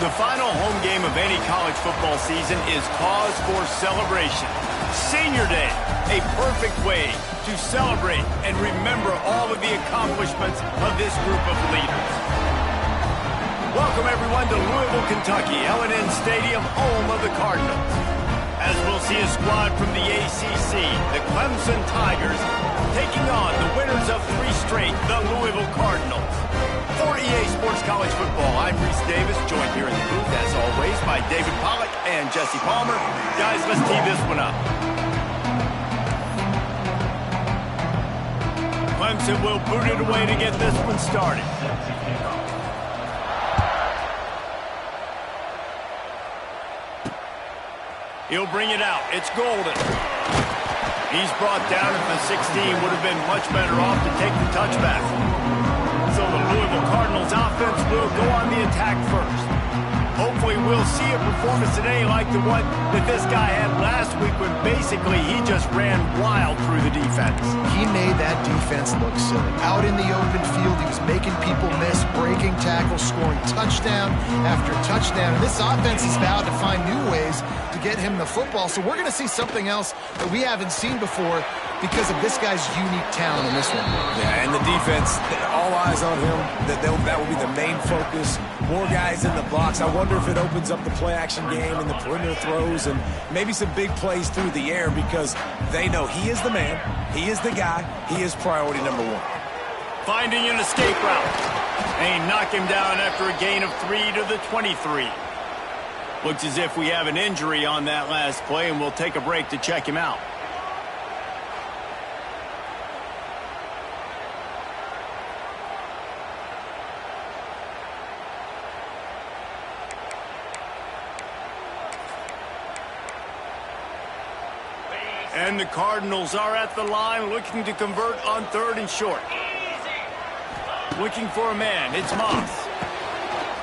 The final home game of any college football season is cause for celebration. Senior Day, a perfect way to celebrate and remember all of the accomplishments of this group of leaders. Welcome, everyone, to Louisville, Kentucky, L&N Stadium, home of the Cardinals. As we'll see a squad from the ACC, the Clemson Tigers, taking on the winners of 3 straight, the Louisville Cardinals. For EA Sports College Football, I'm Reese Davis, joined here in the booth, as always, by David Pollack and Jesse Palmer. Guys, let's tee this one up. Clemson will boot it away to get this one started. He'll bring it out. It's Golden. He's brought down at the 16. Would have been much better off to take the touchback. So the Louisville Cardinals offense will go on the attack first. Hopefully we'll see a performance today like the one that this guy had last week when basically he just ran wild through the defense. He made that defense look silly. Out in the open field, he was making people miss, breaking tackles, scoring touchdown after touchdown. And this offense is vowed to find new ways to get him the football. So we're going to see something else that we haven't seen before because of this guy's unique talent in this one. Yeah, and the defense, all eyes on him. That will be the main focus. More guys in the box. I wonder if it opens up the play-action game and the perimeter throws and maybe some big plays through the air because they know he is the man, he is the guy, he is priority number 1. Finding an escape route. They knock him down after a gain of 3 to the 23. Looks as if we have an injury on that last play, and we'll take a break to check him out. And the Cardinals are at the line looking to convert on 3rd and short. Looking for a man. It's Moss.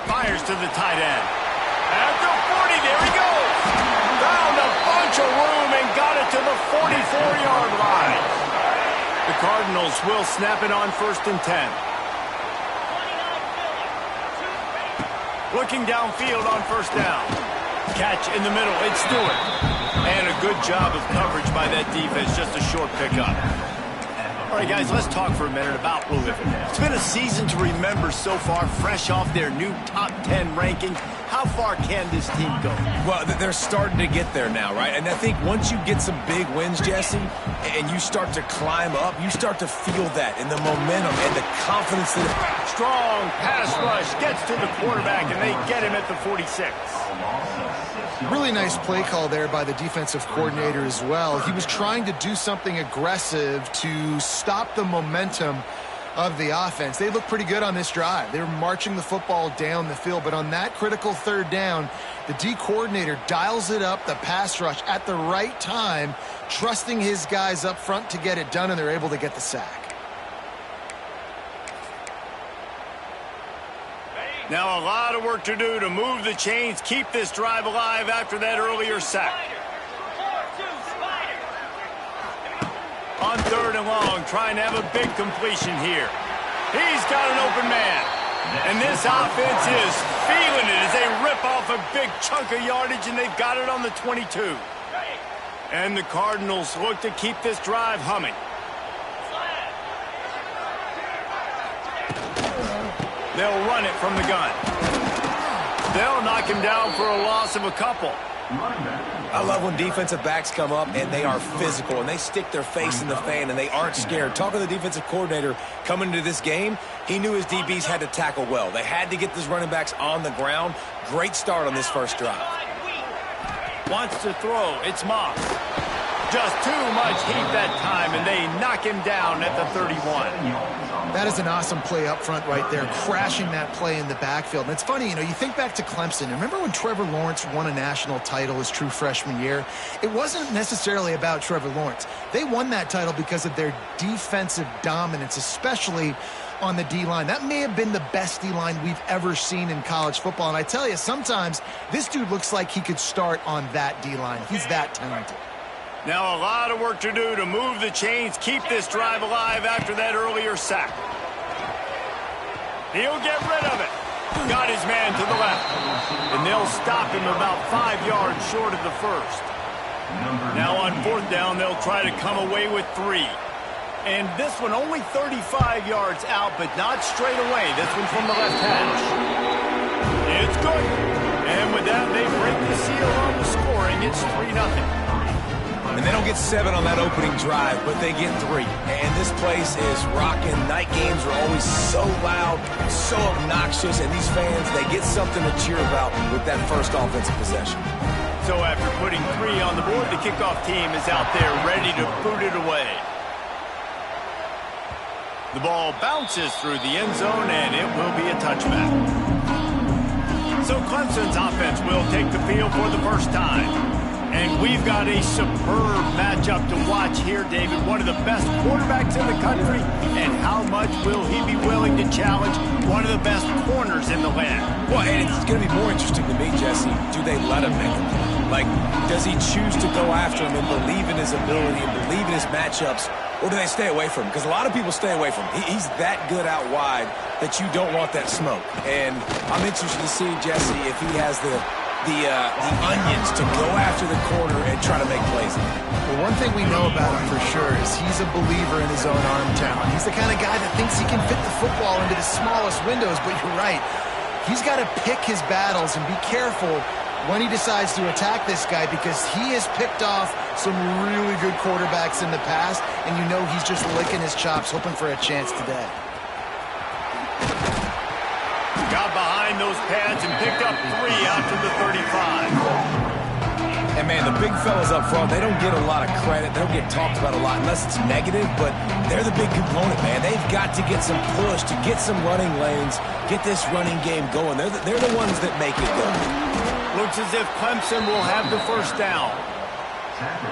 Fires to the tight end. At the 40, there he goes. Found a bunch of room and got it to the 44-yard line. The Cardinals will snap it on 1st and 10. Looking downfield on 1st down. Catch in the middle. It's Stewart. And a good job of coverage by that defense. Just a short pickup. All right, guys, let's talk for a minute about Louisville. It's been a season to remember so far, fresh off their new top 10 ranking. How far can this team go? Well, they're starting to get there now, right? And I think once you get some big wins, Jesse, and you start to climb up, you start to feel that in the momentum and the confidence that... Strong pass rush gets to the quarterback, and they get him at the 46. Really nice play call there by the defensive coordinator as well. He was trying to do something aggressive to stop the momentum of the offense. They look pretty good on this drive. They were marching the football down the field, but on that critical 3rd down, the D coordinator dials it up, the pass rush at the right time, trusting his guys up front to get it done, and they're able to get the sack. Now a lot of work to do to move the chains, keep this drive alive after that earlier sack. On 3rd and long, trying to have a big completion here. He's got an open man. And this offense is feeling it as they rip off a big chunk of yardage, and they've got it on the 22. And the Cardinals look to keep this drive humming. They'll run it from the gun. They'll knock him down for a loss of a couple. I love when defensive backs come up and they are physical and they stick their face in the fan and they aren't scared. Talking to the defensive coordinator coming into this game, he knew his DBs had to tackle well. They had to get these running backs on the ground. Great start on this first drive. Wants to throw. It's Moss. Just too much heat that time, and they knock him down at the 31. That is an awesome play up front right there, crashing that play in the backfield. And it's funny, you know, you think back to Clemson. Remember when Trevor Lawrence won a national title his true freshman year? It wasn't necessarily about Trevor Lawrence. They won that title because of their defensive dominance, especially on the D-line. That may have been the best D-line we've ever seen in college football. And I tell you, sometimes this dude looks like he could start on that D-line. He's that talented. Now a lot of work to do to move the chains, keep this drive alive after that earlier sack. He'll get rid of it. Got his man to the left. And they'll stop him about 5 yards short of the first. Now on fourth down, they'll try to come away with 3. And this one only 35 yards out, but not straight away. This one from the left hash. It's good. And with that, they break the seal on the scoring. It's 3-0. And they don't get 7 on that opening drive, but they get 3. And this place is rocking. Night games are always so loud, so obnoxious, and these fans, they get something to cheer about with that first offensive possession. So after putting 3 on the board, the kickoff team is out there ready to boot it away. The ball bounces through the end zone, and it will be a touchback. So Clemson's offense will take the field for the first time. And we've got a superb matchup to watch here, David. One of the best quarterbacks in the country. And how much will he be willing to challenge one of the best corners in the land? Well, and it's going to be more interesting to me, Jesse. Do they let him make it? Like, does he choose to go after him and believe in his ability and believe in his matchups? Or do they stay away from him? Because a lot of people stay away from him. He's that good out wide that you don't want that smoke. And I'm interested to see, Jesse, if he has the onions to go after the corner and try to make plays. Well, one thing we know about him for sure is he's a believer in his own arm talent. He's the kind of guy that thinks he can fit the football into the smallest windows, but you're right. He's got to pick his battles and be careful when he decides to attack this guy, because he has picked off some really good quarterbacks in the past, and you know he's just licking his chops, hoping for a chance today. Got behind those pads and picked up 3 after the 35. And, man, the big fellas up front, they don't get a lot of credit. They don't get talked about a lot unless it's negative, but they're the big component, man. They've got to get some push, to get some running lanes, get this running game going. They're the ones that make it go. Looks as if Clemson will have the first down.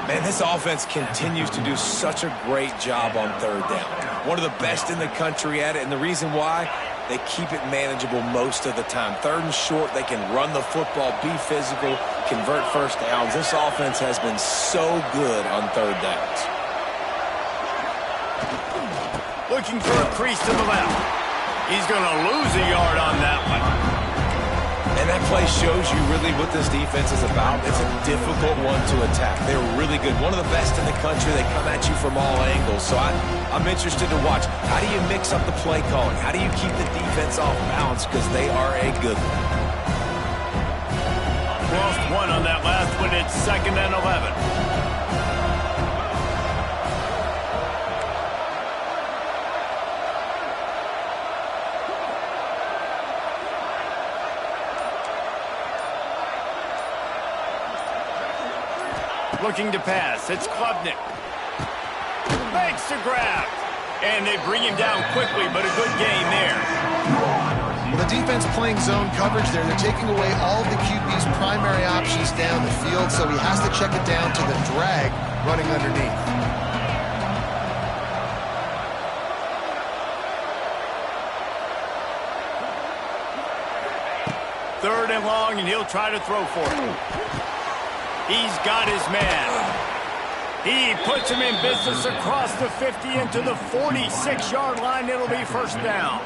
Man, this offense continues to do such a great job on third down. One of the best in the country at it, and the reason why, they keep it manageable most of the time. Third and short, they can run the football, be physical, convert first downs. This offense has been so good on third downs. Looking for a crease to the left. He's going to lose a yard on that one. And that play shows you really what this defense is about. It's a difficult one to attack. They're really good. One of the best in the country. They come at you from all angles. So I'm interested to watch. How do you mix up the play calling? How do you keep the defense off balance? Because they are a good one. Lost 1 on that last one. It's 2nd and 11. Looking to pass. It's Klubnik. Makes the grab. And they bring him down quickly, but a good gain there. Well, the defense playing zone coverage there. They're taking away all of the QB's primary options down the field, so he has to check it down to the drag running underneath. Third and long, and he'll try to throw for it. He's got his man. He puts him in business across the 50 into the 46-yard line. It'll be first down.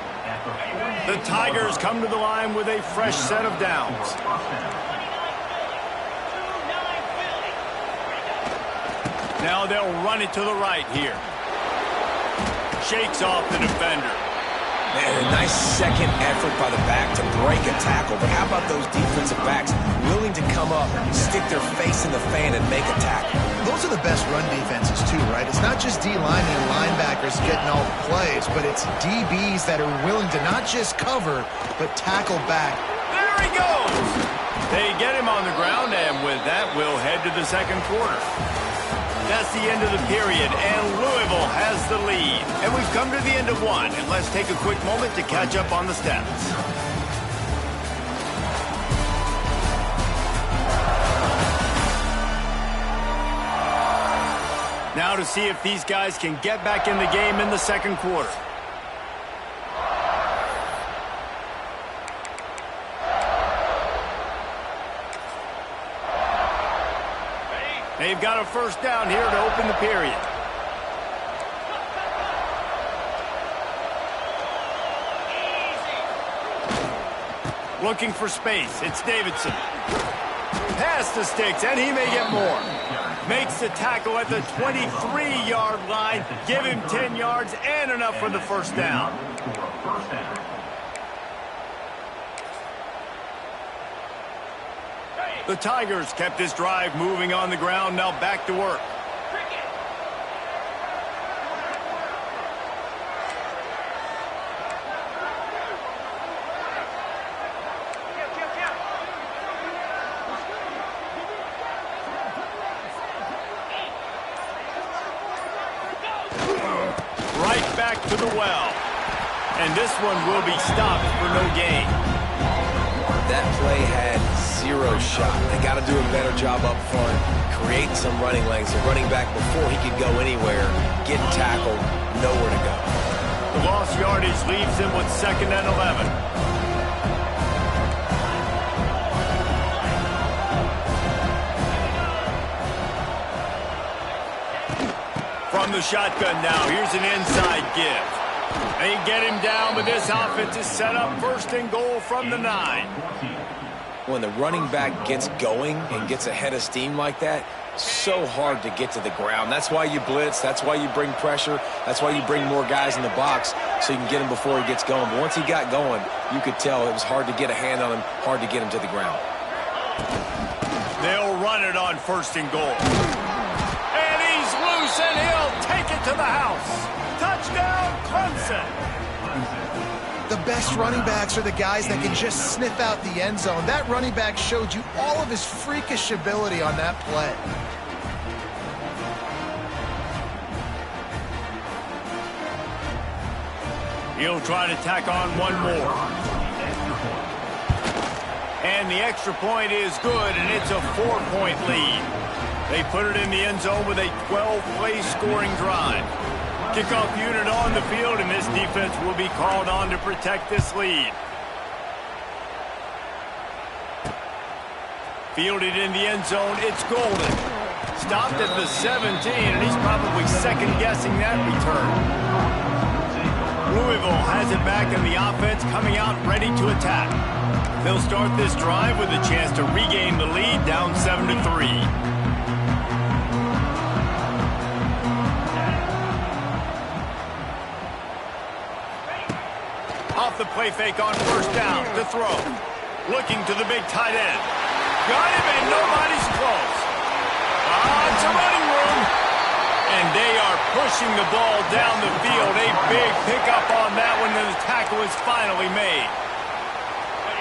The Tigers come to the line with a fresh set of downs. Now they'll run it to the right here. Shakes off the defender. Man, a nice second effort by the back to break a tackle. But how about those defensive backs willing to come up, stick their face in the fan, and make a tackle? Those are the best run defenses, too, right? It's not just D-linemen and linebackers getting all the plays, but it's DBs that are willing to not just cover, but tackle back. There he goes! They get him on the ground, and with that, we'll head to the second quarter. That's the end of the period, and Louisville has the lead. And we've come to the end of one, and let's take a quick moment to catch up on the stats. Now to see if these guys can get back in the game in the second quarter. They've got a first down here to open the period. Looking for space. It's Davidson. Pass the sticks, and he may get more. Makes the tackle at the 23-yard line. Give him 10 yards and enough for the first down. The Tigers kept this drive moving on the ground. Now back to work. To the well. And this one will be stopped for no gain. That play had zero shot. They got to do a better job up front, create some running lanes. The running back, before he could go anywhere, getting tackled, nowhere to go. The lost yardage leaves him with 2nd and 11. From the shotgun now, here's an inside give. They get him down, but this offense is set up 1st and goal from the 9. When the running back gets going and gets ahead of steam like that, so hard to get to the ground. That's why you blitz. That's why you bring pressure. That's why you bring more guys in the box so you can get him before he gets going. But once he got going, you could tell it was hard to get a hand on him, hard to get him to the ground. They'll run it on 1st and goal. And he's loose, and he'll take it to the house. Touchdown, Clemson. The best running backs are the guys that can just sniff out the end zone. That running back showed you all of his freakish ability on that play. He'll try to tack on one more. And the extra point is good, and it's a 4-point lead. They put it in the end zone with a 12-play scoring drive. Kickoff unit on the field, and this defense will be called on to protect this lead. Fielded in the end zone, it's Golden. Stopped at the 17, and he's probably second-guessing that return. Louisville has it back, and the offense coming out ready to attack. They'll start this drive with a chance to regain the lead, down 7-3. Off the play fake on 1st down to throw. Looking to the big tight end. Got him, and nobody's close. It's a running room. And they are pushing the ball down the field. A big pickup on that one, and the tackle is finally made.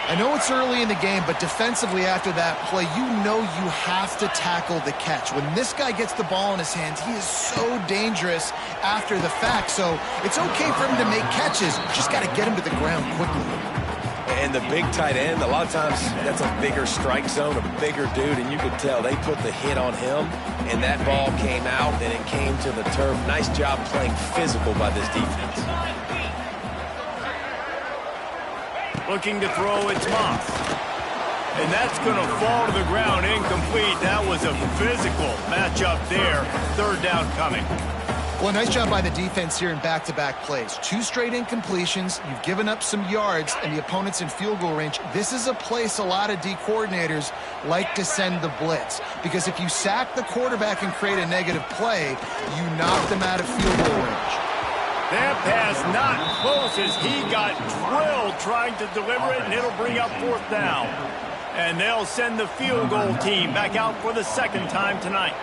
I know it's early in the game, but defensively after that play, you know you have to tackle the catch. When this guy gets the ball in his hands, he is so dangerous after the fact. So it's okay for him to make catches. Just got to get him to the ground quickly. And the big tight end, a lot of times that's a bigger strike zone, a bigger dude, and you could tell they put the hit on him, and that ball came out, and it came to the turf. Nice job playing physical by this defense. Looking to throw, it's Moss. And that's going to fall to the ground, incomplete. That was a physical matchup there. 3rd down coming. Well, nice job by the defense here in back-to-back plays. 2 straight incompletions. You've given up some yards, and the opponent's in field goal range. This is a place a lot of D coordinators like to send the blitz, because if you sack the quarterback and create a negative play, you knock them out of field goal range. That pass not close as he got drilled trying to deliver it, and it'll bring up 4th down. And they'll send the field goal team back out for the 2nd time tonight.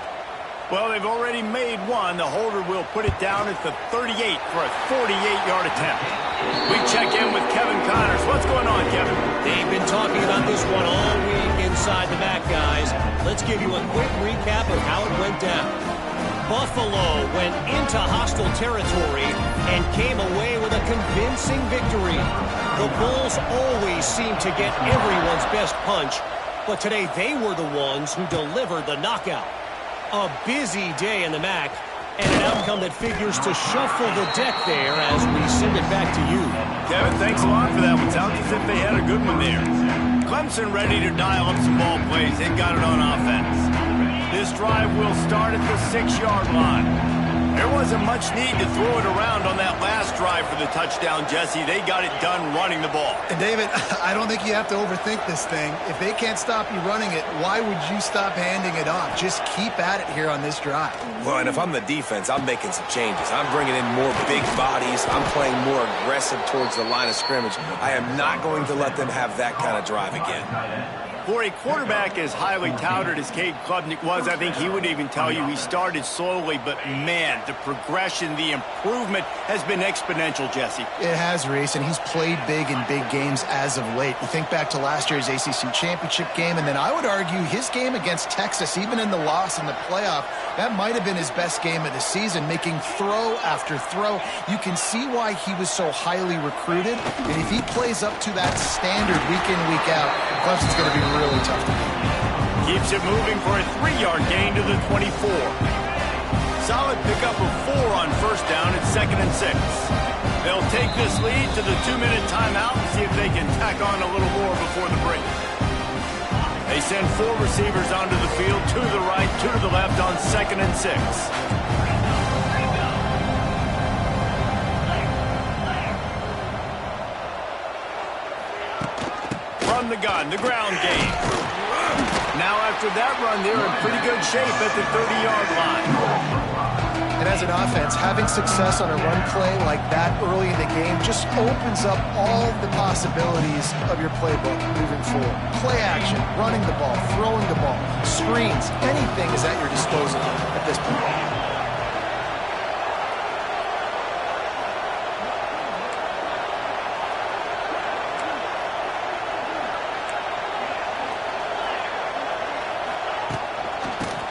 Well, they've already made one. The holder will put it down at the 38 for a 48-yard attempt. We check in with Kevin Connors. What's going on, Kevin? They've been talking about this one all week inside the back, guys. Let's give you a quick recap of how it went down. Buffalo went into hostile territory and came away with a convincing victory. The Bulls always seem to get everyone's best punch, but today they were the ones who delivered the knockout. A busy day in the MAC, and an outcome that figures to shuffle the deck there as we send it back to you. Kevin, thanks a lot for that one. Sounds as if they had a good one there. Clemson ready to dial up some ball plays. They got it on offense. This drive will start at the 6-yard line. There wasn't much need to throw it around on that last drive for the touchdown, Jesse. They got it done running the ball. And, David, I don't think you have to overthink this thing. If they can't stop you running it, why would you stop handing it off? Just keep at it here on this drive. Well, and if I'm the defense, I'm making some changes. I'm bringing in more big bodies. I'm playing more aggressive towards the line of scrimmage. I am not going to let them have that kind of drive again. For a quarterback as highly touted as Cade Klubnik was, I think he would even tell you he started slowly, but man, the progression, the improvement has been exponential, Jesse. It has, Reese, and he's played big in big games as of late. You think back to last year's ACC championship game, and then I would argue his game against Texas, even in the loss in the playoff, that might have been his best game of the season, making throw after throw. You can see why he was so highly recruited, and if he plays up to that standard week in, week out, Clemson's going to be really tough to beat. Keeps it moving for a 3-yard gain to the 24. Solid pickup of 4 on first down at 2nd and 6. They'll take this lead to the 2-minute timeout and see if they can tack on a little more before the break. They send 4 receivers onto the field, 2 to the right, 2 to the left on 2nd and 6. From the gun, the ground game. Now after that run, they're in pretty good shape at the 30-yard line. And as an offense, having success on a run play like that early in the game just opens up all the possibilities of your playbook moving forward. Play action, running the ball, throwing the ball, screens, anything is at your disposal at this point.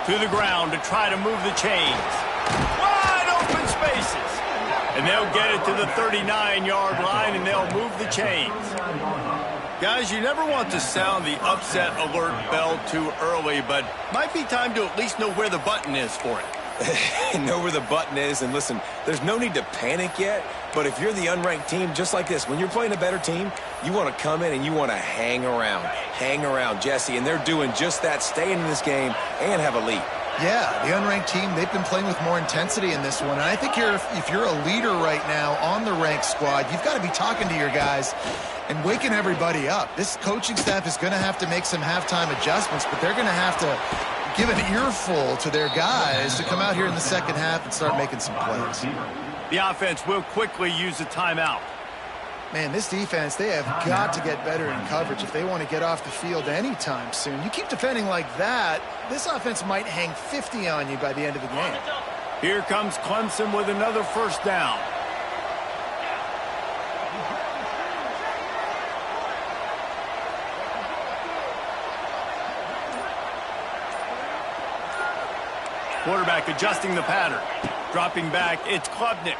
To the ground to try to move the chains. Wide open spaces. And they'll get it to the 39-yard line, and they'll move the chains. Guys, you never want to sound the upset alert bell too early, but might be time to at least know where the button is for it. Know where the button is, and listen, there's no need to panic yet, but if you're the unranked team, just like this, when you're playing a better team, you want to come in and you want to hang around, Jesse, and they're doing just that, staying in this game and have a lead. Yeah, the unranked team, they've been playing with more intensity in this one, and I think if you're a leader right now on the ranked squad, you've got to be talking to your guys and waking everybody up. This coaching staff is going to have to make some halftime adjustments, but they're going to have to give an earful to their guys to come out here in the second half and start making some plays. The offense will quickly use a timeout. Man, this defense, they have got to get better in coverage if they want to get off the field anytime soon. You keep defending like that, this offense might hang 50 on you by the end of the game. Here comes Clemson with another first down. Quarterback adjusting the pattern. Dropping back, it's Klubnik.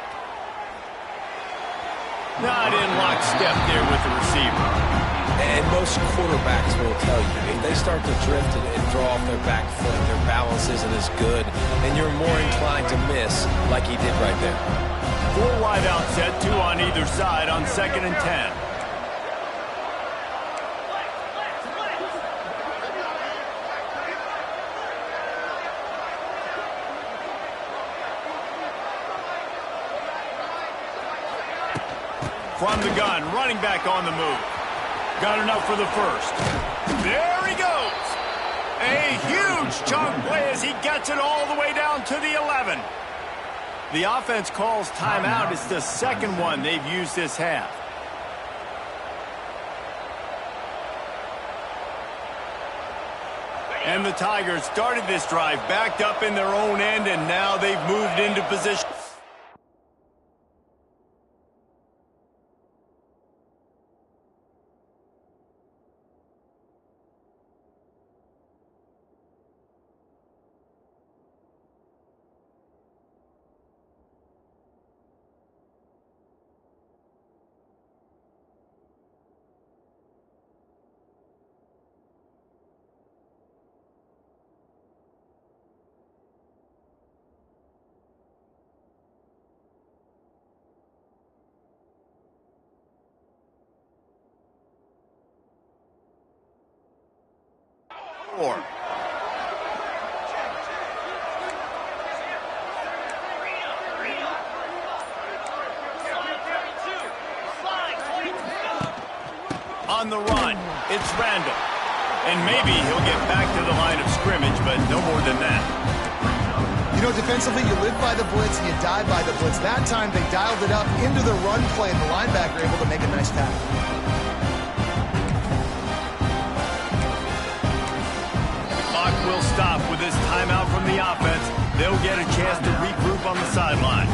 Not in lockstep there with the receiver. And most quarterbacks will tell you, if they start to drift and throw off their back foot, their balance isn't as good, and you're more inclined to miss like he did right there. 4 wide out set, 2 on either side on 2nd and 10. From the gun, running back on the move. Got enough for the first. There he goes. A huge chunk play as he gets it all the way down to the 11. The offense calls timeout. It's the second one they've used this half. And the Tigers started this drive backed up in their own end, and now they've moved into position. on the run. It's Randall. And maybe he'll get back to the line of scrimmage, but no more than that. You know, defensively, you live by the blitz and you die by the blitz. That time, they dialed it up into the run play, and the linebacker able to make a nice tackle. The clock will stop with this timeout from the offense. They'll get a chance to regroup on the sideline.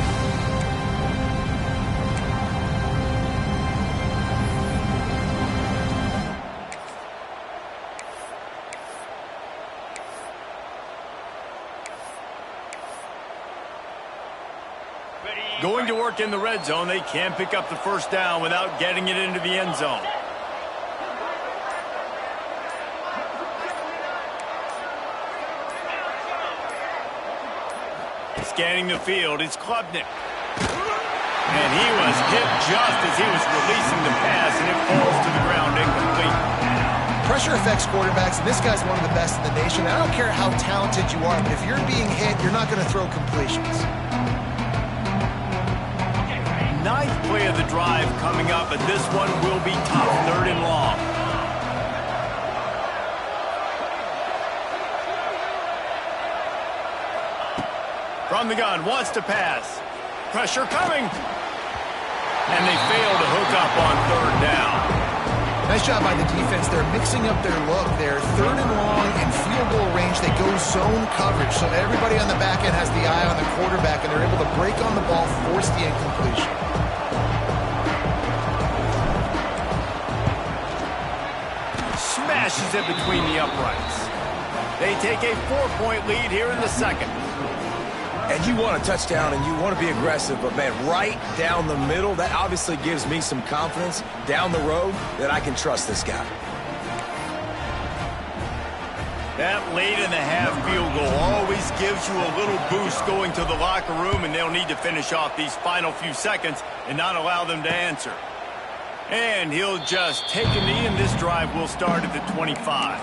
Going to work in the red zone, they can't pick up the first down without getting it into the end zone. Scanning the field, it's Klubnik. And he was hit just as he was releasing the pass, and it falls to the ground incomplete. Pressure affects quarterbacks, and this guy's one of the best in the nation. I don't care how talented you are, but if you're being hit, you're not going to throw completions. Ninth play of the drive coming up, but this one will be tough. 3rd and long. From the gun, wants to pass. Pressure coming. And they fail to hook up on 3rd down. Nice job by the defense. They're mixing up their look. They're 3rd and long in field goal range. They go zone coverage, so everybody on the back end has the eye on the quarterback, and they're able to break on the ball, force the incompletion. Smashes it between the uprights. They take a 4-point lead here in the second. And you want a touchdown and you want to be aggressive, but man, right down the middle, that obviously gives me some confidence down the road that I can trust this guy. That late in the half field goal always gives you a little boost going to the locker room, and they'll need to finish off these final few seconds and not allow them to answer. And he'll just take a knee, and this drive will start at the 25.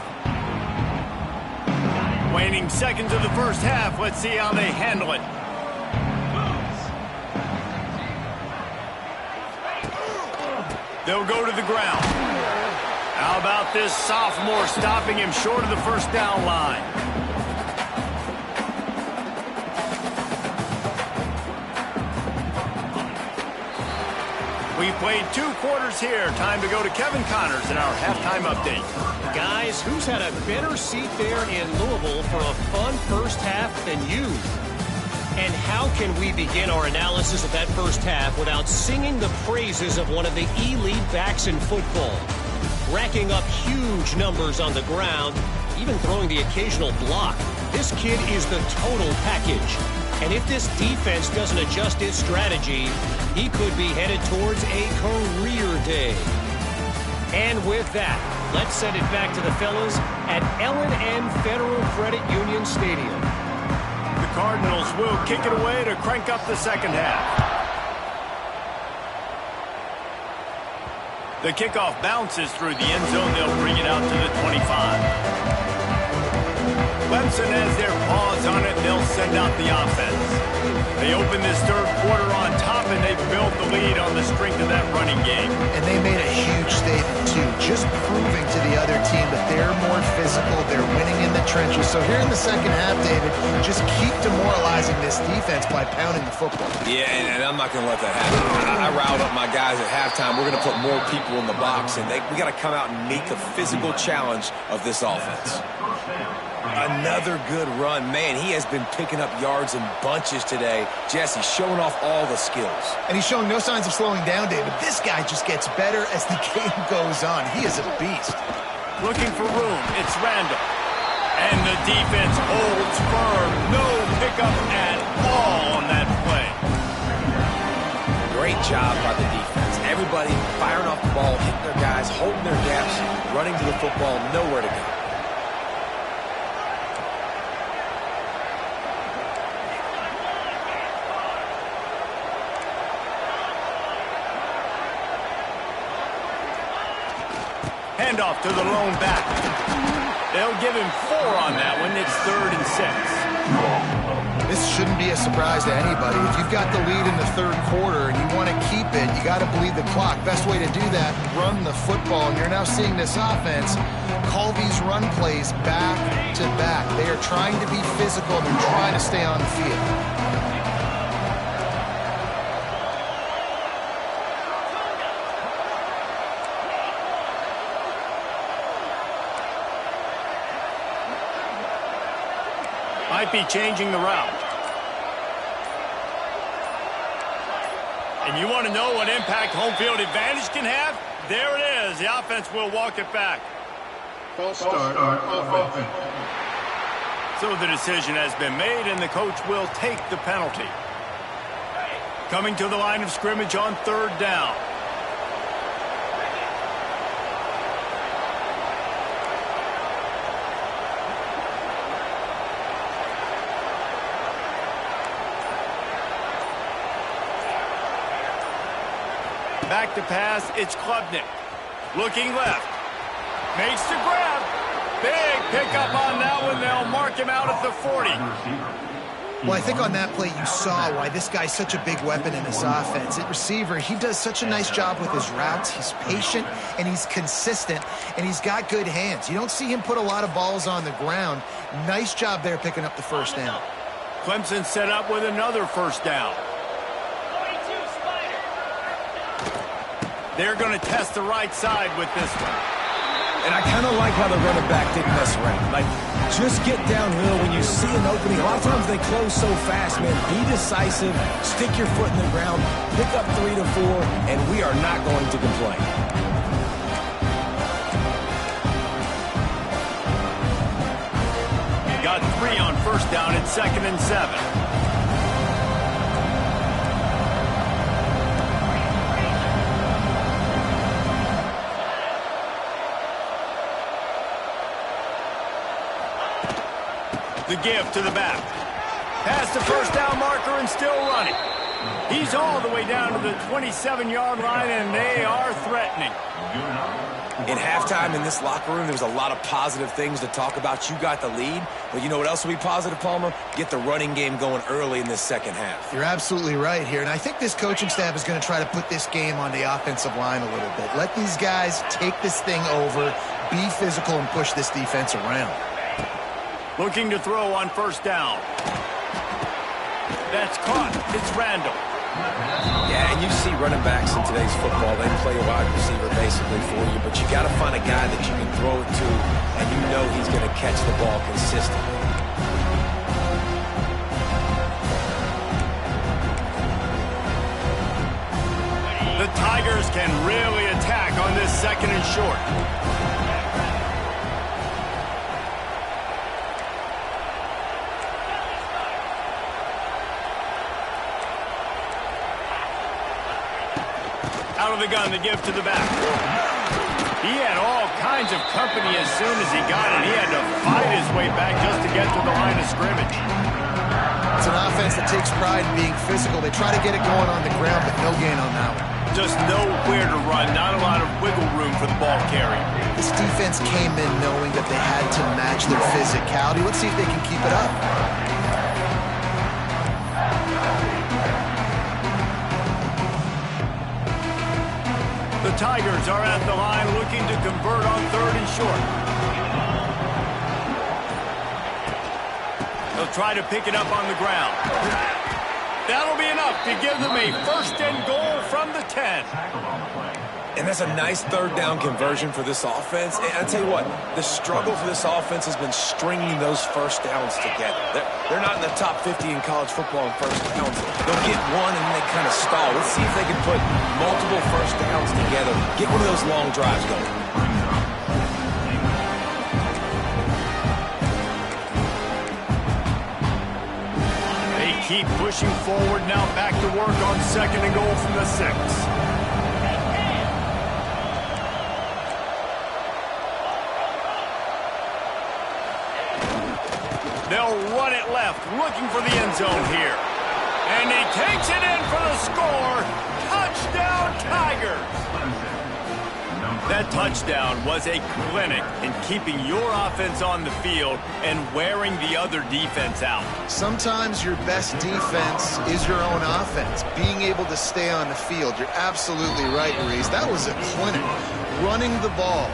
Waning seconds of the first half. Let's see how they handle it. They'll go to the ground. How about this sophomore stopping him short of the first down line? We played 2 quarters here. Time to go to Kevin Connors in our halftime update. Guys, who's had a better seat there in Louisville for a fun first half than you? And how can we begin our analysis of that first half without singing the praises of one of the elite backs in football? Racking up huge numbers on the ground, even throwing the occasional block. This kid is the total package. And if this defense doesn't adjust its strategy, he could be headed towards a career day. And with that, let's send it back to the fellas at L&N Federal Credit Union Stadium. The Cardinals will kick it away to crank up the second half. The kickoff bounces through the end zone. They'll bring it out to the 25. Clemson has their paws on it. They'll send out the offense. They open this 3rd quarter on top, and they built the lead on the strength of that running game. And they made a huge statement, too, just proving to the other team that they're more physical, they're winning in the trenches. So here in the second half, David, just keep demoralizing this defense by pounding the football. Yeah, and I'm not going to let that happen. I riled up my guys at halftime. We're going to put more people in the box, and we got to come out and meet the physical challenge of this offense. Another good run. Man, he has been picking up yards in bunches today. Jesse showing off all the skills. And he's showing no signs of slowing down, David. This guy just gets better as the game goes on. He is a beast. Looking for room. It's Randall. And the defense holds firm. No pickup at all on that play. Great job by the defense. Everybody firing off the ball, hitting their guys, holding their gaps, running to the football, nowhere to go. Handoff to the lone back. They'll give him 4 on that one. It's 3rd and 6. This shouldn't be a surprise to anybody. If you've got the lead in the third quarter and you want to keep it, you got to bleed the clock. Best way to do that, run the football. And you're now seeing this offense call these run plays back to back. They are trying to be physical and they're trying to stay on the field. Might be changing the route. And you want to know what impact home field advantage can have? There it is. The offense will walk it back. False start offense. So the decision has been made, and the coach will take the penalty. Coming to the line of scrimmage on third down. Back to pass, it's Klubnik. Looking left. Makes the grab. Big pickup on that one. They'll mark him out at the 40. Well, I think on that play you saw why this guy's such a big weapon in this offense. At receiver, he does such a nice job with his routes. He's patient, and he's consistent, and he's got good hands. You don't see him put a lot of balls on the ground. Nice job there picking up the first down. Clemson set up with another first down. They're going to test the right side with this one. And I kind of like how the running back didn't mess around. Like, just get downhill when you see an opening. A lot of times they close so fast, man. Be decisive, stick your foot in the ground, pick up 3 to 4, and we are not going to complain. Got 3 on first down at 2nd and 7. The give to the back. Past the first down marker and still running. He's all the way down to the 27-yard line, and they are threatening. In halftime in this locker room, there was a lot of positive things to talk about. You got the lead, but you know what else will be positive, Palmer? Get the running game going early in this second half. You're absolutely right here, and I think this coaching staff is going to try to put this game on the offensive line a little bit. Let these guys take this thing over, be physical, and push this defense around. Looking to throw on first down. That's caught. It's Randall. Yeah, and you see running backs in today's football. They play a wide receiver basically for you, but you got to find a guy that you can throw it to, and you know he's going to catch the ball consistently. The Tigers can really attack on this 2nd and short. Out of the gun to give to the back. He had all kinds of company as soon as he got it. He had to fight his way back just to get to the line of scrimmage. It's an offense that takes pride in being physical. They try to get it going on the ground, but no gain on that one. Just nowhere to run. Not a lot of wiggle room for the ball carrier. This defense came in knowing that they had to match their physicality. Let's see if they can keep it up. The Tigers are at the line looking to convert on 3rd and short. They'll try to pick it up on the ground. That'll be enough to give them a 1st and goal from the 10. And that's a nice 3rd down conversion for this offense. And I tell you what, the struggle for this offense has been stringing those first downs together. They're not in the top 50 in college football in first downs. They'll get one and then they kind of stall. Let's see if they can put multiple first downs together. Get one of those long drives going. They keep pushing forward now, back to work on 2nd and goal from the 6. They'll run it left, looking for the end zone here. And he takes it in for the score. Touchdown, Tigers. That touchdown was a clinic in keeping your offense on the field and wearing the other defense out. Sometimes your best defense is your own offense, being able to stay on the field. You're absolutely right, Reese. That was a clinic. Running the ball,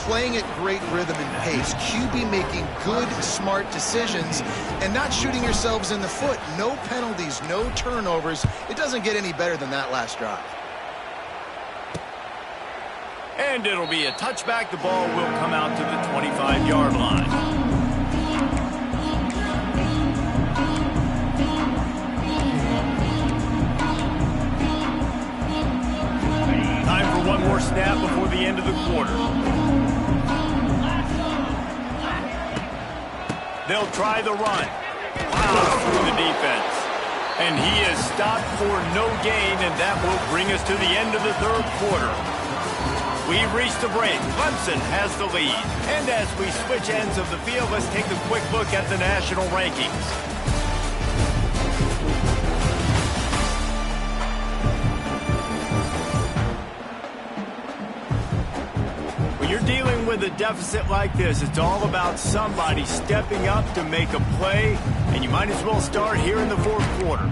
playing at great rhythm and pace, QB making good, smart decisions, and not shooting yourselves in the foot. No penalties, no turnovers. It doesn't get any better than that last drive. And it'll be a touchback. The ball will come out to the 25-yard line. Time for one more snap before the end of the quarter. They'll try the run. Plows through the defense. And he is stopped for no gain, and that will bring us to the end of the third quarter. We've reached the break. Clemson has the lead. And as we switch ends of the field, let's take a quick look at the national rankings. When you're dealing with a deficit like this, it's all about somebody stepping up to make a play, and you might as well start here in the fourth quarter.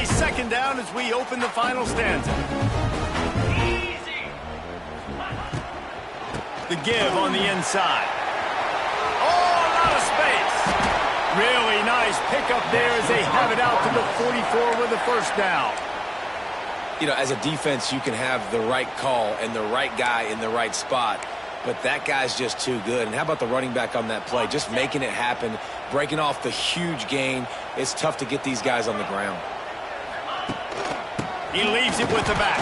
Second down as we open the final stanza. The give on the inside. Oh, a lot of space. Really nice pickup there as they have it out to the 44 with a first down. You know, as a defense, you can have the right call and the right guy in the right spot, but that guy's just too good. And how about the running back on that play? Just making it happen, breaking off the huge gain. It's tough to get these guys on the ground. He leaves it with the back.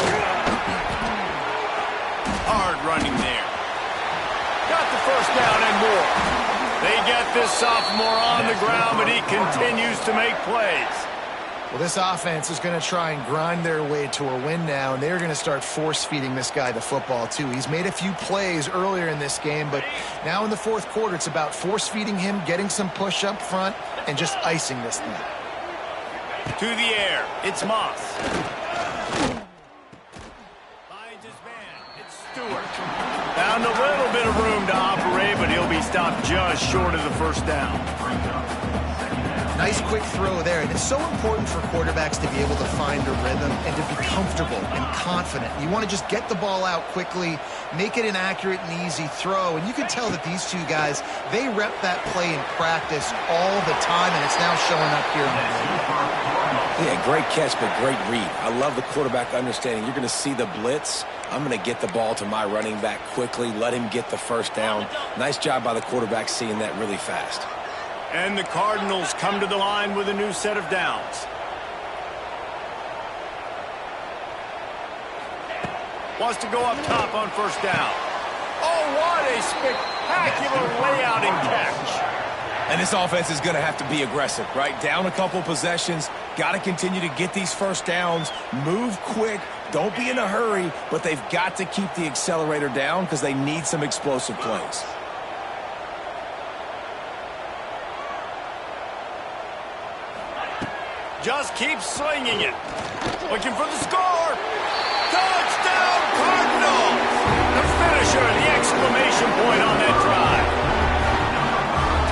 Hard running there. Got the first down and more. They get this sophomore on the ground, but he continues to make plays. Well, this offense is going to try and grind their way to a win now, and they're going to start force-feeding this guy the football, too. He's made a few plays earlier in this game, but now in the fourth quarter, it's about force-feeding him, getting some push up front, and just icing this thing. To the air, it's Moss. Found a little bit of room to operate, but he'll be stopped just short of the first down. Nice quick throw there, and it's so important for quarterbacks to be able to find a rhythm and to be comfortable and confident. You want to just get the ball out quickly, make it an accurate and easy throw, and you can tell that these two guys, they rep that play in practice all the time, and it's now showing up here on the field. Yeah, great catch, but great read. I love the quarterback understanding. You're going to see the blitz. I'm going to get the ball to my running back quickly, let him get the first down. Nice job by the quarterback seeing that really fast. And the Cardinals come to the line with a new set of downs. Wants to go up top on first down. Oh, what a spectacular layout and catch. And this offense is going to have to be aggressive, right? Down a couple possessions, got to continue to get these first downs, move quick, don't be in a hurry, but they've got to keep the accelerator down because they need some explosive plays. Just keep slinging it. Looking for the score. Touchdown, Cardinals! The finisher, the exclamation point on that drive.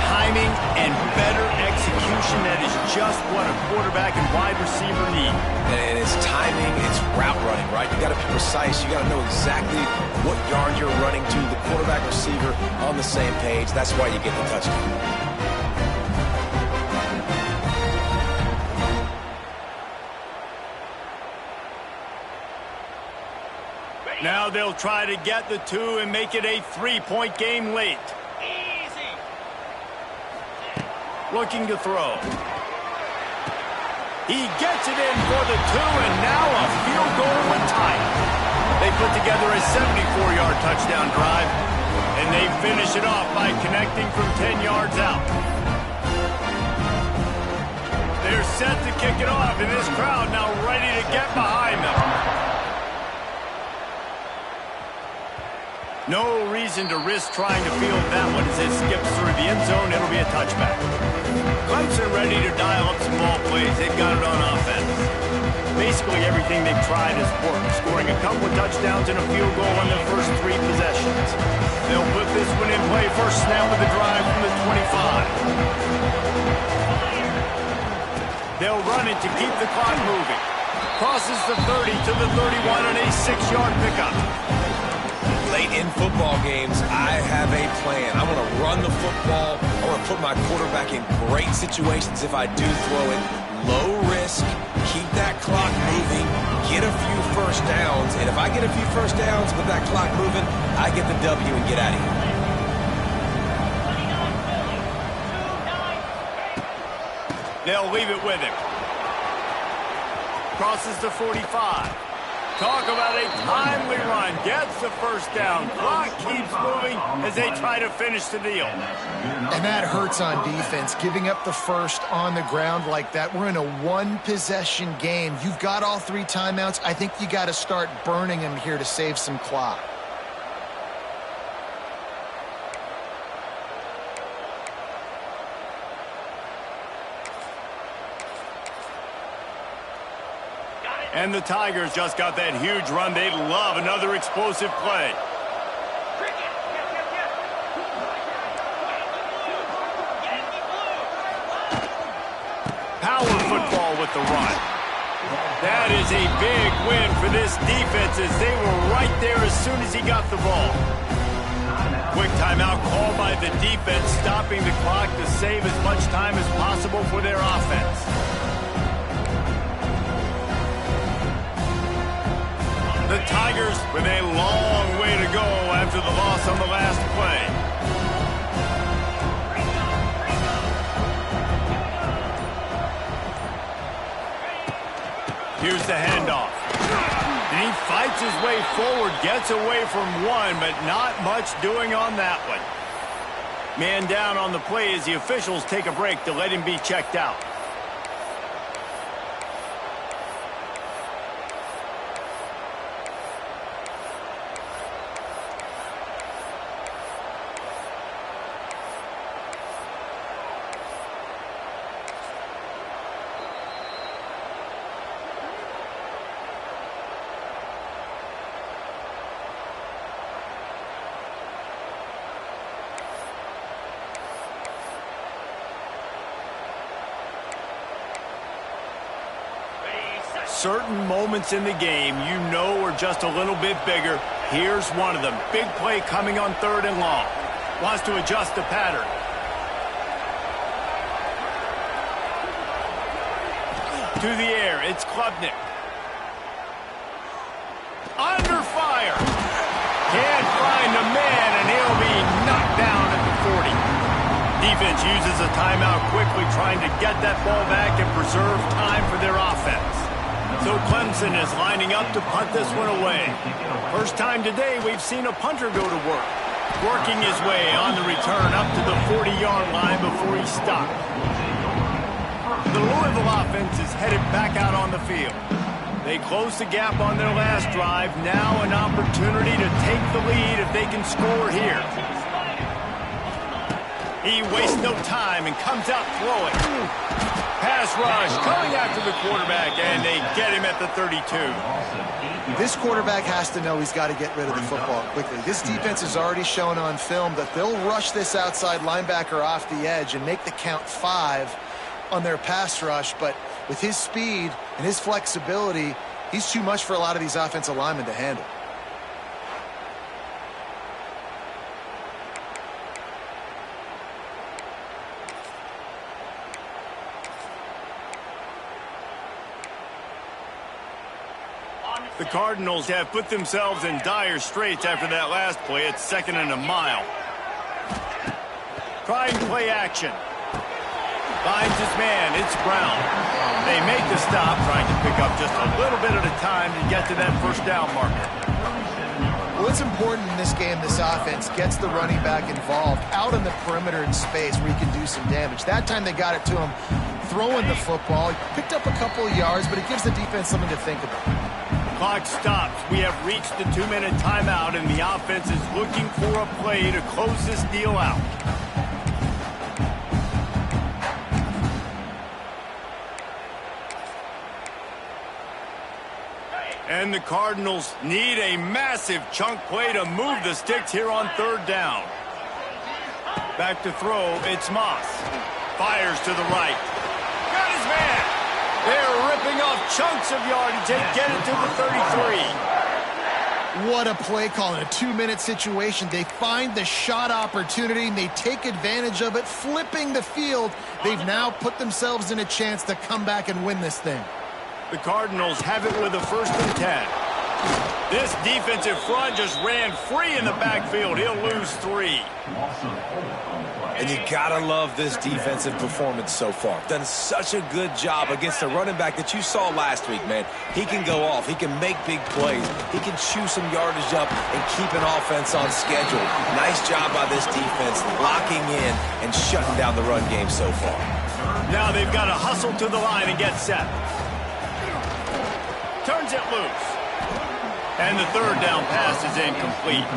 Timing and better execution, that is just what a quarterback and wide receiver need. And it's timing, it's route running, right? You got to be precise. You got to know exactly what yard you're running to. The quarterback receiver on the same page. That's why you get the touchdown. Now they'll try to get the two and make it a three-point game late. Looking to throw. He gets it in for the two, and now a field goal would tie it. They put together a 74-yard touchdown drive, and they finish it off by connecting from 10 yards out. They're set to kick it off, and this crowd now ready to get behind them. No reason to risk trying to field that one as it skips through the end zone. It'll be a touchback. Clemson ready to dial up some ball plays. They've got it on offense. Basically everything they've tried has worked, scoring a couple of touchdowns and a field goal on their first 3 possessions. They'll put this one in play. First snap of the drive from the 25. They'll run it to keep the clock moving. Crosses the 30 to the 31 and a 6-yard pickup. Late in football games, I have a plan. I want to run the football. I want to put my quarterback in great situations if I do throw it. Low risk, keep that clock moving, get a few first downs. And if I get a few first downs with that clock moving, I get the W and get out of here. They'll leave it with him. Crosses the 45. Talk about a timely run. Gets the first down. Clock keeps moving as they try to finish the deal. And that hurts on defense, giving up the first on the ground like that. We're in a 1-possession game. You've got all 3 timeouts. I think you got to start burning them here to save some clock. And the Tigers just got that huge run. They'd love another explosive play. Power football with the run. That is a big win for this defense as they were right there as soon as he got the ball. Quick timeout called by the defense, stopping the clock to save as much time as possible for their offense. The Tigers with a long way to go after the loss on the last play. Here's the handoff. And he fights his way forward, gets away from one, but not much doing on that one. Man down on the play as the officials take a break to let him be checked out. Certain moments in the game you know are just a little bit bigger. Here's one of them. Big play coming on 3rd and long. Wants to adjust the pattern. To the air, it's Klubnik. Under fire. Can't find a man, and he'll be knocked down at the 40. Defense uses a timeout quickly, trying to get that ball back and preserve time for their offense. So Clemson is lining up to punt this one away. First time today we've seen a punter go to work. Working his way on the return up to the 40-yard line before he stopped. The Louisville offense is headed back out on the field. They closed the gap on their last drive. Now an opportunity to take the lead if they can score here. He wastes no time and comes out throwing. Pass rush coming after the quarterback, and they get him at the 32. This quarterback has to know he's got to get rid of the football quickly. This defense has already shown on film that they'll rush this outside linebacker off the edge and make the count 5 on their pass rush, but with his speed and his flexibility, he's too much for a lot of these offensive linemen to handle. The Cardinals have put themselves in dire straits after that last play. It's 2nd and a mile. Trying play action. Finds his man. It's Brown. They make the stop, trying to pick up just a little bit at a time to get to that first down marker. Well, it's important in this game this offense gets the running back involved out on the perimeter in space where he can do some damage. That time they got it to him throwing the football. He picked up a couple of yards, but it gives the defense something to think about. Clock stops. We have reached the 2-minute timeout, and the offense is looking for a play to close this deal out. And the Cardinals need a massive chunk play to move the sticks here on 3rd down. Back to throw, it's Moss. Fires to the right. Got his man. They're ripping off chunks of yardage and get it to the 33. What a play call in a 2-minute situation. They find the shot opportunity, and they take advantage of it, flipping the field. They've now put themselves in a chance to come back and win this thing. The Cardinals have it with a 1st and 10. This defensive front just ran free in the backfield. He'll lose 3. And you gotta love this defensive performance so far. Done such a good job against the running back that you saw last week, man. He can go off. He can make big plays. He can chew some yardage up and keep an offense on schedule. Nice job by this defense locking in and shutting down the run game so far. Now they've got to hustle to the line and get set. Turns it loose. And the 3rd down pass is incomplete.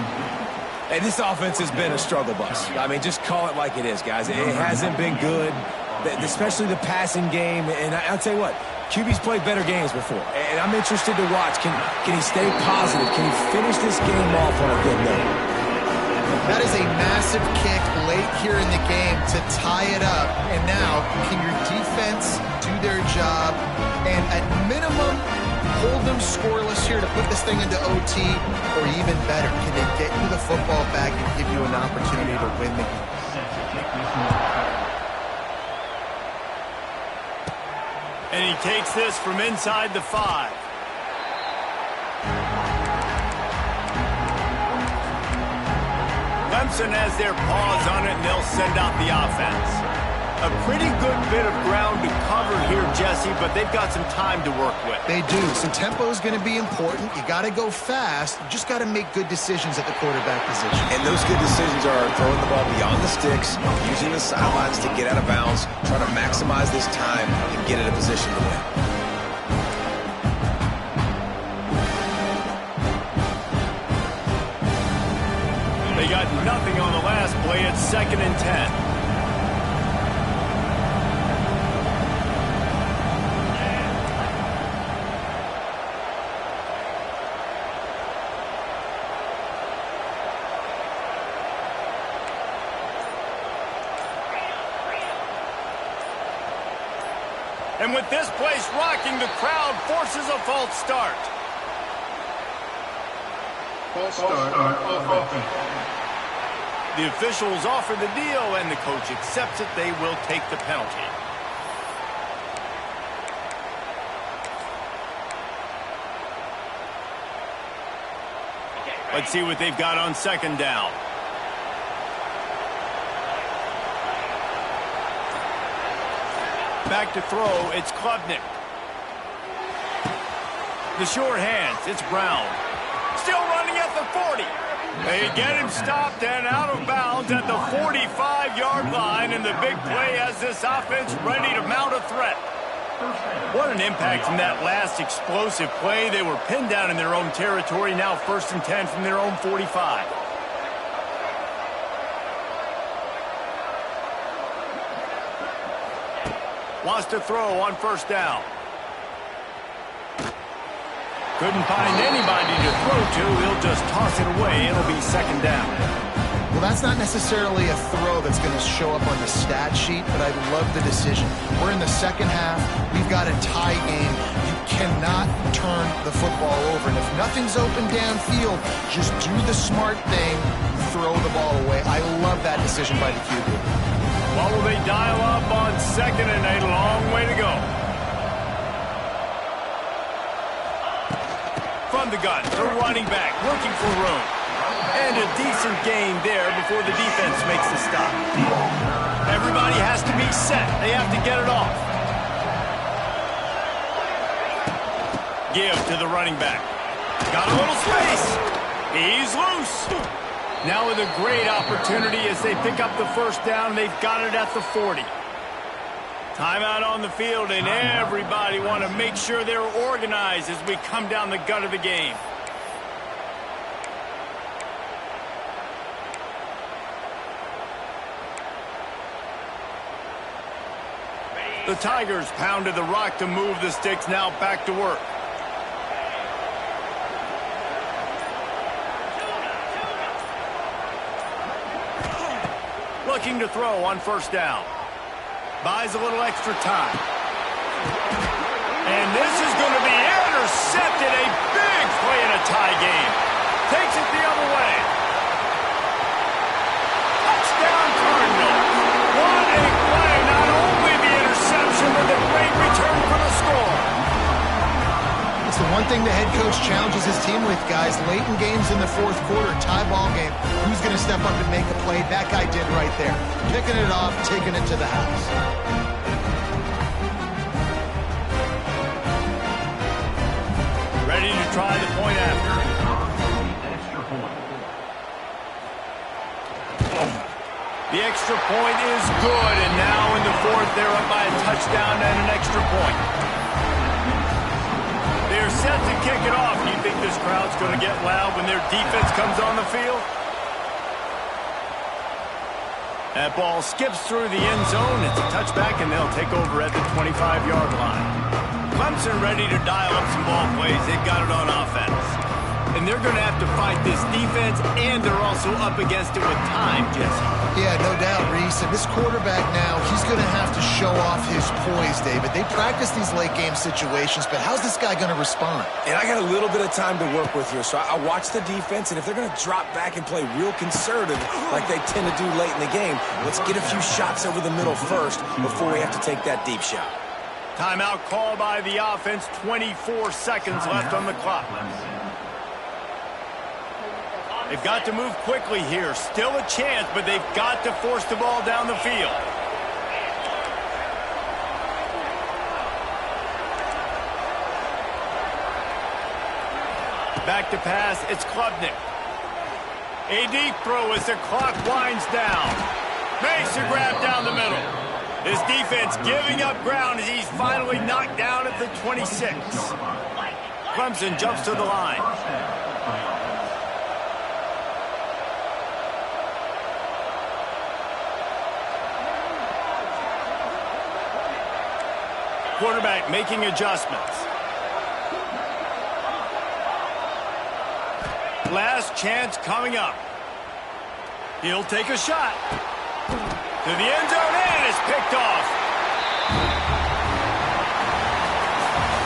Hey, this offense has been a struggle bus. I mean, just call it like it is, guys. It hasn't been good, especially the passing game. And I'll tell you what, QB's played better games before. And I'm interested to watch. Can he stay positive? Can he finish this game off on a good note? That is a massive kick late here in the game to tie it up. And now, can your defense do their job and at minimum hold them scoreless here to put this thing into OT, or even better, can they get you the football back and give you an opportunity to win the game? And he takes this from inside the 5. Clemson has their paws on it, and they'll send out the offense. A pretty good bit of ground to cover here, Jesse, but they've got some time to work with. They do. So tempo is going to be important. You got to go fast. You just got to make good decisions at the quarterback position. And those good decisions are throwing the ball beyond the sticks, using the sidelines to get out of bounds, trying to maximize this time and get in a position to win. They got nothing on the last play. It's 2nd and 10. And with this place rocking, the crowd forces a false start. False start on offense. The officials offer the deal, and the coach accepts it. They will take the penalty. Let's see what they've got on 2nd down. Back to throw, it's Klubnik. The short hands, it's Brown. Still running at the 40. They get him stopped and out of bounds at the 45-yard line, and the big play has this offense ready to mount a threat. What an impact from that last explosive play. They were pinned down in their own territory, now 1st and 10 from their own 45. Wants to throw on 1st down. Couldn't find anybody to throw to. He'll just toss it away. It'll be 2nd down. Well, that's not necessarily a throw that's going to show up on the stat sheet, but I love the decision. We're in the 2nd half. We've got a tie game. You cannot turn the football over. And if nothing's open downfield, just do the smart thing, throw the ball away. I love that decision by the QB. What will they dial up on 2nd and 8? A long way to go. From the gun, the running back looking for room. And a decent gain there before the defense makes the stop. Everybody has to be set. They have to get it off. Give to the running back. Got a little space. He's loose. Now with a great opportunity as they pick up the 1st down. They've got it at the 40. Timeout on the field, and everybody want to make sure they're organized as we come down the gut of the game. The Tigers pounded the rock to move the sticks, now back to work. Looking to throw on first down. Buys a little extra time. And this is going to be intercepted. A big play in a tie game. Takes it the other way. Touchdown Cardinals. What a play. Not only the interception, but the great return for the score. It's the one thing the head coach challenges his team with, guys. Late in games in the fourth quarter, tie ball game. Who's going to step up and make a play? That guy did right there. Picking it off, taking it to the house. Ready to try the point after. The extra point is good, and now in the fourth, they're up by a touchdown and an extra point. They're set to kick it off. Do you think this crowd's going to get loud when their defense comes on the field? That ball skips through the end zone. It's a touchback, and they'll take over at the 25-yard line. Clemson ready to dial up some ball plays. They've got it on offense. And they're going to have to fight this defense, and they're also up against it with time, Jesse. Yeah, no doubt, Reese. And this quarterback now, he's going to have to show off his poise, David. They practice these late-game situations, but how's this guy going to respond? And I got a little bit of time to work with here, so I watch the defense, and if they're going to drop back and play real conservative like they tend to do late in the game, let's get a few shots over the middle first before we have to take that deep shot. Timeout called by the offense. 24 seconds left on the clock. They've got to move quickly here. Still a chance, but they've got to force the ball down the field. Back to pass, it's Klubnik. A deep throw as the clock winds down. Makes a grab down the middle. His defense giving up ground as he's finally knocked down at the 26. Clemson jumps to the line. Quarterback making adjustments. Last chance coming up. He'll take a shot. To the end zone, and it's picked off.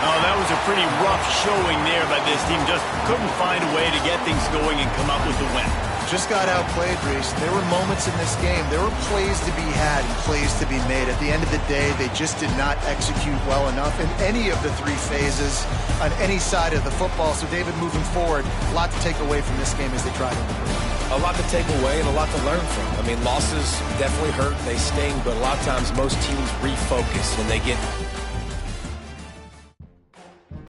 Oh, that was a pretty rough showing there by this team. Just couldn't find a way to get things going and come up with the win. Just got outplayed, Reese. There were moments in this game. There were plays to be had and plays to be made. At the end of the day, they just did not execute well enough in any of the three phases on any side of the football. So, David, moving forward, a lot to take away from this game as they try to improve. A lot to take away and a lot to learn from. I mean, losses definitely hurt. They sting, but a lot of times most teams refocus and they get